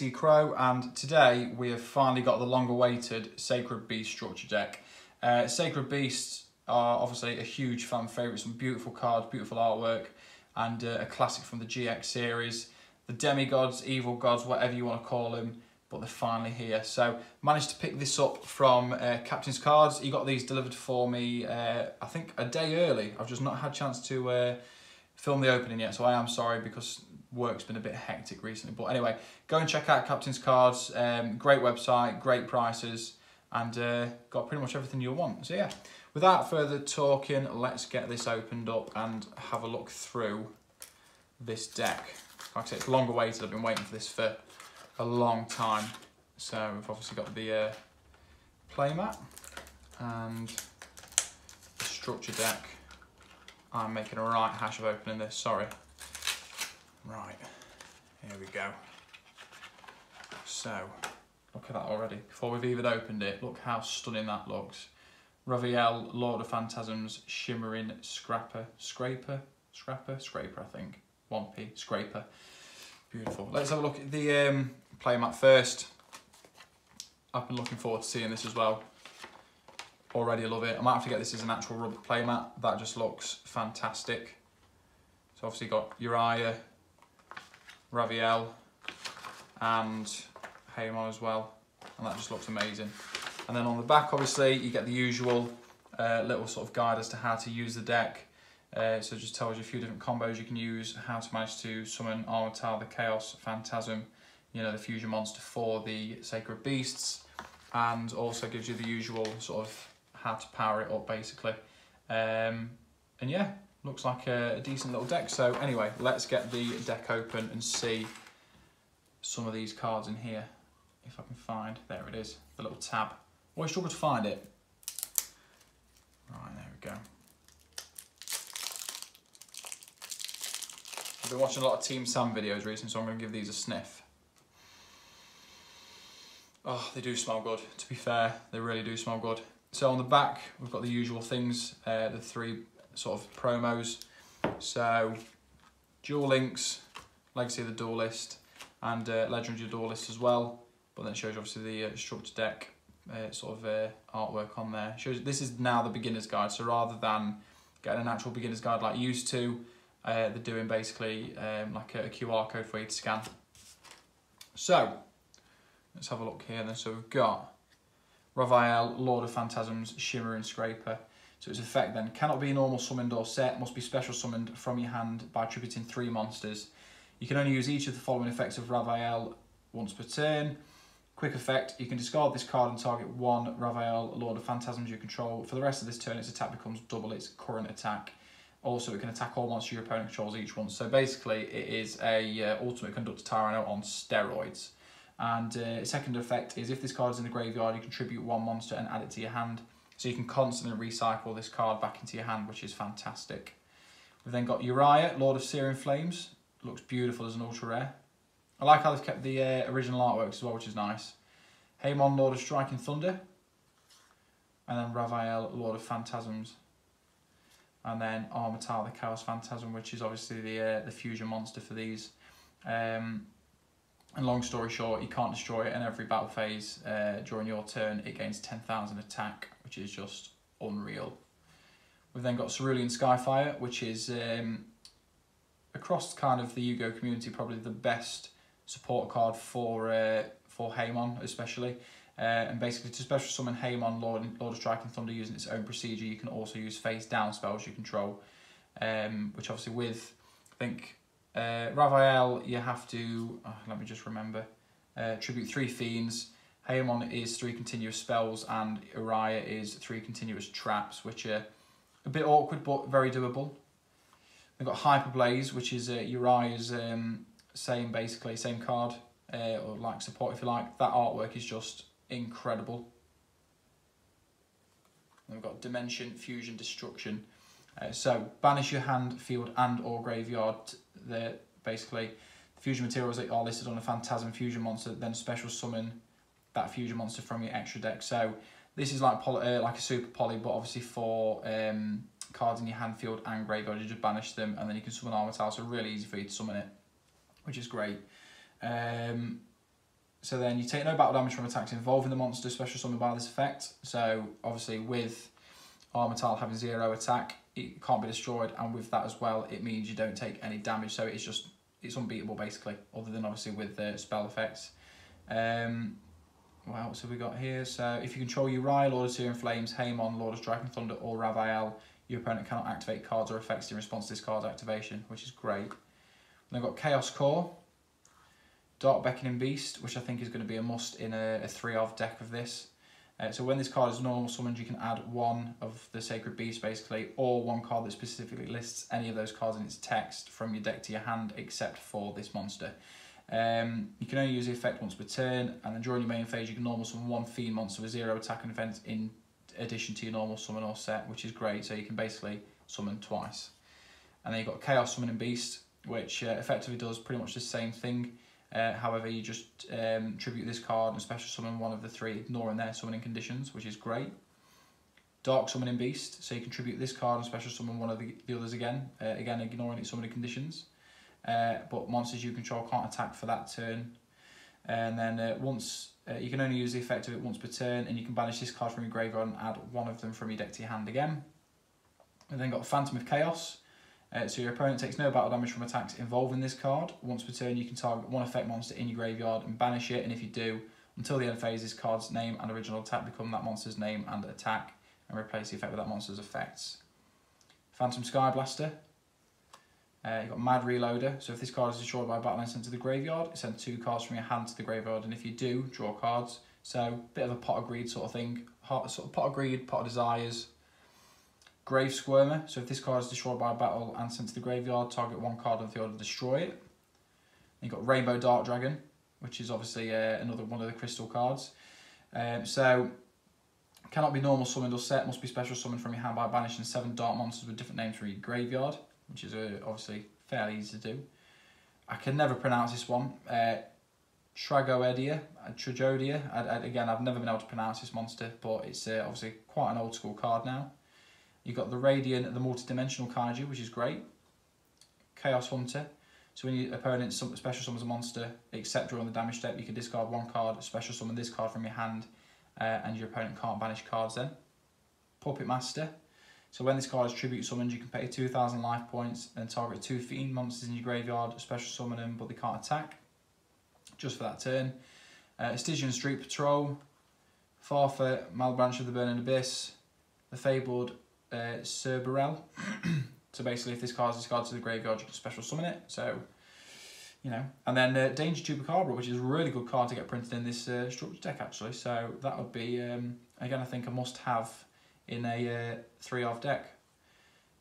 PC Crow, and today we have finally got the long-awaited Sacred Beast structure deck. Sacred Beasts are obviously a huge fan favourite, some beautiful cards, beautiful artwork, and a classic from the GX series. The demigods, evil gods, whatever you want to call them, but they're finally here. So managed to pick this up from Captain's Cards. He got these delivered for me, I think a day early. I've just not had a chance to film the opening yet, so I am sorry because work's been a bit hectic recently. But anyway, go and check out Captain's Cards. Great website, great prices, and got pretty much everything you'll want. So yeah, without further talking, let's get this opened up and have a look through this deck. Like I said, it's long awaited. I've been waiting for this for a long time. So we've obviously got the playmat and the structure deck. I'm making a right hash of opening this, sorry. Right, here we go. So, look at that already. Before we've even opened it, look how stunning that looks. Raviel, Lord of Phantasms, Shimmering Scraper, I think. 1p, Scraper. Beautiful. Let's have a look at the playmat first. I've been looking forward to seeing this as well. Already love it. I might have to get this as an actual rubber playmat. That just looks fantastic. So obviously got Uriah, Raviel, and Haemon as well, and that just looks amazing. And then on the back, obviously, you get the usual little sort of guide as to how to use the deck. So it just tells you a few different combos you can use, how to manage to summon Armatal, the Chaos Phantasm, you know, the fusion monster for the Sacred Beasts, and also gives you the usual sort of how to power it up, basically. And yeah, looks like a decent little deck. So anyway, let's get the deck open and see some of these cards in here. If I can find, there it is, the little tab. Always struggle to find it. Right, there we go. I've been watching a lot of Team Sam videos recently, so I'm going to give these a sniff. Oh, they do smell good, to be fair. They really do smell good. So on the back, we've got the usual things, the three sort of promos. So, Duel Links, Legacy of the Duelist, and Legend of the Duelist as well. But then it shows you obviously the structure deck sort of artwork on there. Shows this is now the beginner's guide, so rather than getting an actual beginner's guide like you used to, they're doing basically like a QR code for you to scan. So, let's have a look here then. So we've got Raviel, Lord of Phantasms, Shimmering Scraper. So its effect then, cannot be normal summoned or set, must be special summoned from your hand by attributing 3 monsters. You can only use each of the following effects of Raviel once per turn. Quick effect, you can discard this card and target 1 Raviel, Lord of Phantasms you control. For the rest of this turn, its attack becomes double its current attack. Also, it can attack all monsters your opponent controls each once. So basically, it is a Ultimate Conductor Tyranno on steroids. And second effect is if this card is in the graveyard, you contribute 1 monster and add it to your hand. So you can constantly recycle this card back into your hand, which is fantastic. We've then got Uriah, Lord of Searing Flames. Looks beautiful as an ultra rare. I like how they've kept the original artwork as well, which is nice. Haemon, Lord of Striking Thunder. And then Raviel, Lord of Phantasms. And then Armatal, the Chaos Phantasm, which is obviously the fusion monster for these. And long story short, you can't destroy it in every battle phase. During your turn, it gains 10,000 attack, which is just unreal. We've then got Cerulean Skyfire, which is across kind of the Yu-Gi-Oh community probably the best support card for Haemon especially. And basically to special summon Haemon, Lord of Striking Thunder using its own procedure, you can also use face down spells you control. Which obviously with, I think, Raviel, you have to, let me just remember, tribute 3 Fiends. Haemon is 3 continuous spells, and Uriah is 3 continuous traps, which are a bit awkward but very doable. We've got Hyper Blaze, which is Uriah's same card, or like support if you like. That artwork is just incredible. And we've got Dimension, Fusion, Destruction. So banish your hand, field, and or graveyard. Basically, the fusion materials that are listed on a Phantasm fusion monster, then special summon that fusion monster from your extra deck. So this is like a super poly, but obviously for cards in your hand, field, and graveyard, you just banish them, and then you can summon Armatal. So really easy for you to summon it, which is great. So then you take no battle damage from attacks involving the monster special summoned by this effect. So obviously with Armor Tile having 0 attack, it can't be destroyed, and with that as well, it means you don't take any damage. So it's unbeatable basically, other than obviously with the spell effects. What else have we got here? So if you control Uriah, Lord of Tyrion Flames, Haemon, Lord of Dragon Thunder, or Raphael, your opponent cannot activate cards or effects in response to this card's activation, which is great. Then we've got Chaos Core, Dark Beckoning Beast, which I think is going to be a must in a 3-of deck of this. So when this card is normal summoned, you can add one of the Sacred Beasts basically, or one card that specifically lists any of those cards in its text from your deck to your hand, except for this monster. You can only use the effect once per turn, and then during your main phase you can normal summon one Fiend monster with 0 attack and defense in addition to your normal summon or set, which is great, so you can basically summon twice. And then you've got Chaos Summoning Beast, which effectively does pretty much the same thing. However, you just tribute this card and special summon one of the 3, ignoring their summoning conditions, which is great. Dark Summoning Beast, so you can tribute this card and special summon one of the others again, again ignoring its summoning conditions. But monsters you control can't attack for that turn. And then you can only use the effect of it once per turn, and you can banish this card from your graveyard and add one of them from your deck to your hand again. And then got Phantom of Chaos. So your opponent takes no battle damage from attacks involving this card. Once per turn you can target one effect monster in your graveyard and banish it, and if you do, until the end phase, this card's name and original attack become that monster's name and attack, and replace the effect with that monster's effects. Phantom Sky Blaster. You've got Mad Reloader, so if this card is destroyed by a battle and sent to the graveyard, it sends 2 cards from your hand to the graveyard, and if you do, draw cards. So, bit of a Pot of Greed sort of thing. Sort of Pot of Greed, Pot of Desires. Grave Squirmer, so if this card is destroyed by a battle and sent to the graveyard, target one card on the field and destroy it. Then you've got Rainbow Dark Dragon, which is obviously another one of the crystal cards. So, cannot be normal summoned or set, must be special summoned from your hand by banishing 7 dark monsters with different names from your graveyard, which is obviously fairly easy to do. I can never pronounce this one. Tragoedia. Again, I've never been able to pronounce this monster, but it's obviously quite an old school card now. You've got the Radiant, the multi-dimensional kaiju, which is great. Chaos Hunter. So when your opponent special summons a monster, except during the damage step, you can discard one card, special summon this card from your hand, and your opponent can't banish cards then. Puppet Master. So when this card is tribute summoned, you can pay 2,000 life points and target 2 Fiend monsters in your graveyard, special summon them, but they can't attack, just for that turn. Stygian Street Patrol, Farfa, Malbranch of the Burning Abyss, the Fabled Cerberell. So basically, if this card is discarded to the graveyard, you can special summon it. So, you know, and then Danger Chupacabra, which is a really good card to get printed in this structure deck actually. So that would be again, I think a must-have in a 3-of deck.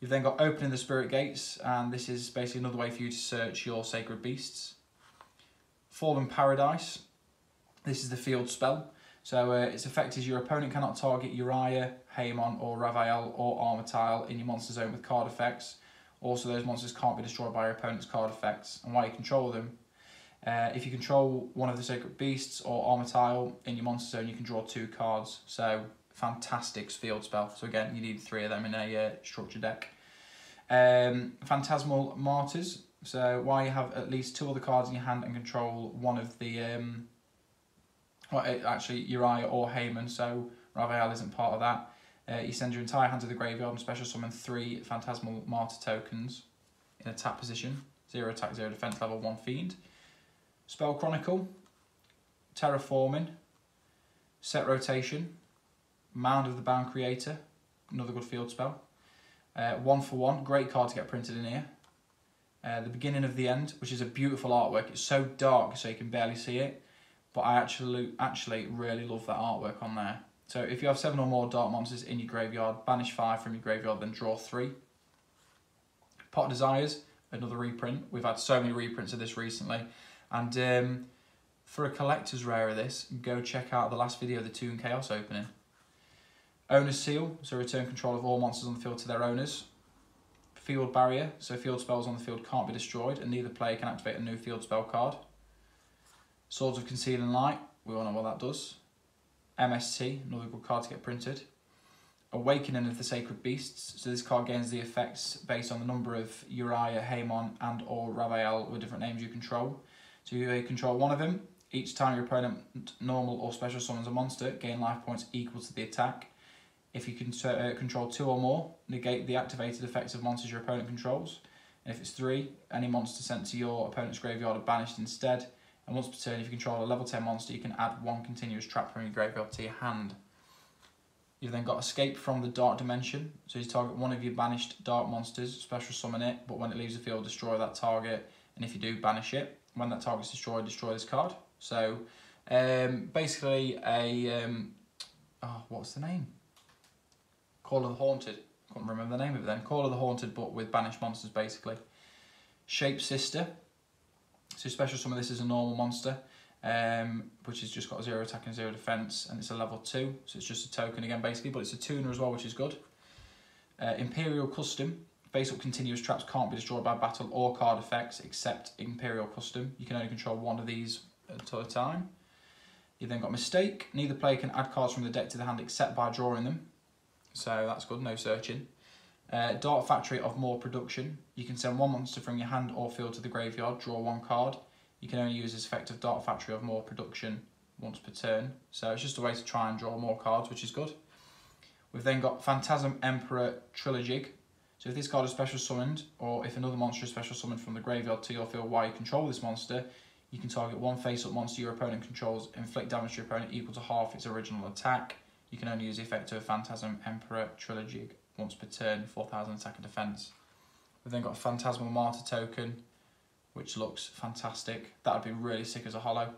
You've then got Opening the Spirit Gates, and this is basically another way for you to search your Sacred Beasts. Fallen Paradise. This is the field spell. So its effect is your opponent cannot target Uriah, Haemon, or Raphael or Armor Tile in your monster zone with card effects. Also, those monsters can't be destroyed by your opponent's card effects. And while you control them, if you control one of the Sacred Beasts or Armor Tile in your monster zone, you can draw 2 cards. So, fantastic field spell. So again, you need 3 of them in a structure deck. Phantasmal Martyrs. So while you have at least 2 other cards in your hand and control one of the actually Uriah or Haemon, so Raphael isn't part of that. You send your entire hand to the graveyard and special summon 3 Phantasmal Martyr tokens in a tap position. 0 attack, 0 defense, level 1 Fiend. Spell Chronicle, Terraforming, Set Rotation, Mound of the Bound Creator, another good field spell. 1 for 1, great card to get printed in here. The Beginning of the End, which is a beautiful artwork. It's so dark so you can barely see it, but I actually really love that artwork on there. So if you have 7 or more dark monsters in your graveyard, banish 5 from your graveyard, then draw 3. Pot of Desires, another reprint. We've had so many reprints of this recently, and for a collector's rare of this, go check out the last video of the Toon Chaos opening. Owner's Seal, so return control of all monsters on the field to their owners. Field Barrier, so field spells on the field can't be destroyed and neither player can activate a new field spell card. Swords of Concealing Light, we all know what that does. MST, another good card to get printed. Awakening of the Sacred Beasts, so this card gains the effects based on the number of Uriah, Haemon and or Raphael with different names you control. So you control one of them, Each time your opponent normal or special summons a monster, gain life points equal to the attack. If you can control 2 or more, negate the activated effects of monsters your opponent controls. And if it's 3, any monster sent to your opponent's graveyard are banished instead. And once per turn, if you control a level 10 monster, you can add 1 continuous trap from your graveyard to your hand. You've then got Escape from the Dark Dimension. So you target one of your banished dark monsters, special summon it, but when it leaves the field, destroy that target. And if you do, banish it. When that target's destroyed, destroy this card. So basically what's the name? Call of the Haunted. Couldn't remember the name of it then. Call of the Haunted, but with banished monsters, basically. Shape Sister. So special summon this is a normal monster, which has just got 0 attack and 0 defense, and it's a level 2, so it's just a token again, basically, but it's a tuner as well, which is good. Imperial Custom. Face-up continuous traps can't be destroyed by battle or card effects, except Imperial Custom. You can only control one of these at a time. You've then got Mistake. Neither player can add cards from the deck to the hand except by drawing them. So that's good, no searching. Dark Factory of More Production. You can send one monster from your hand or field to the graveyard, draw 1 card. You can only use this effect of Dark Factory of More Production once per turn. So it's just a way to try and draw more cards, which is good. We've then got Phantasm Emperor Trilogig. So if this card is special summoned, or if another monster is special summoned from the graveyard to your field while you control this monster, you can target one face-up monster your opponent controls, inflict damage to your opponent equal to half its original attack. You can only use the effect of Phantasm Emperor Trilogig once per turn, 4,000 attack and defense. We've then got a Phantasmal Martyr token, which looks fantastic. That would be really sick as a holo.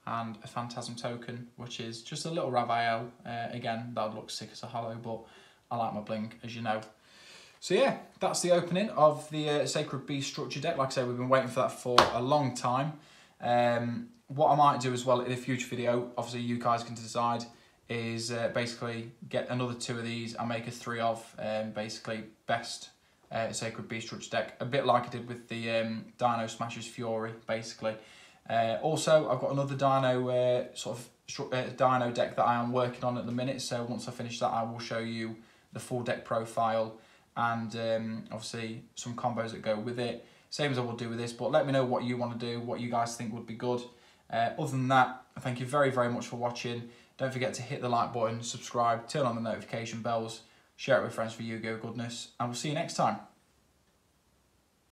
And a Phantasm token, which is just a little Raphael. Again, that would look sick as a holo, but I like my bling, as you know. So yeah, that's the opening of the Sacred Beast structure deck. Like I say, we've been waiting for that for a long time. What I might do as well in a future video, obviously you guys can decide, is basically get another 2 of these and make a 3 of basically best Sacred Beast structure deck. A bit like I did with the Dino Smashers Fury, basically. Also, I've got another Dino Dino deck that I am working on at the minute. So once I finish that, I will show you the full deck profile and obviously some combos that go with it. Same as I will do with this, but let me know what you want to do, what you guys think would be good. Other than that, thank you very, very much for watching. Don't forget to hit the like button, subscribe, turn on the notification bells, share it with friends for Yu-Gi-Oh! Goodness, and we'll see you next time.